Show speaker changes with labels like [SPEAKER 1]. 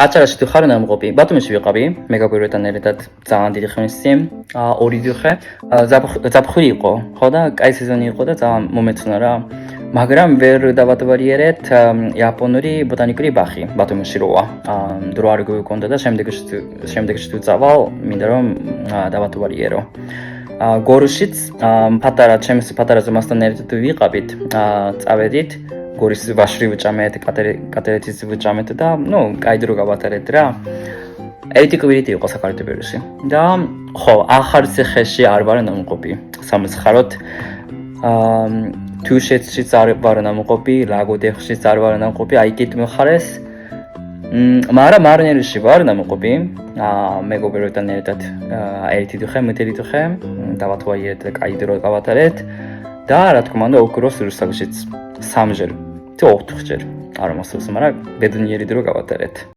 [SPEAKER 1] აჭარაში თუ ხარ ნამყოფი, ბათუმში ვიყავი, მეგობრებთან ერთად ძალიან დიდი ხმისი, 2 დღე, ზაფხული იყო, ხო და კაი სეზონი იყო და ძალიან მომეწონა რა. მაგრამ ვერ დავადვარიერეთ იაპონური ბოტანიკური ბაღი ბათუმში როა. დრო არ გვქონდა და შემდეგში თუ წავალ, მინდა რომ დავადვარიერო. გორუშიც პატარა ჩემს პატარა ზომასთან ერთად ვიყავით, წავედით გორის ვაშრი ვჭამეთ, კატერეთის ვჭამეთ და კაი დრო გავატარეთ რა. ერთი კვირით იყო საქართველოში. და ხო, ახალ ციხეში არ ვარ ნამყოფი. სამცხაროდ თუშეთშიც არ ვარ ნამყოფი, ლაგოდეხშიც არ ვარ ნამყოფი, აიგეთ მხარეს. მაგრამ მარნეულში ვარ ნამყოფი. მეგობრებთან ერთად ერთი დღე, მეტი დღე დავათვალიერეთ და კაი დრო გავატარეთ. და რა თქმა უნდა, ოქროს რუსთავშიც 3 ჯერ თუ 4 ჯერ. არ მოსულს, მაგრამ ბედნიერი დრო გავატარეთ.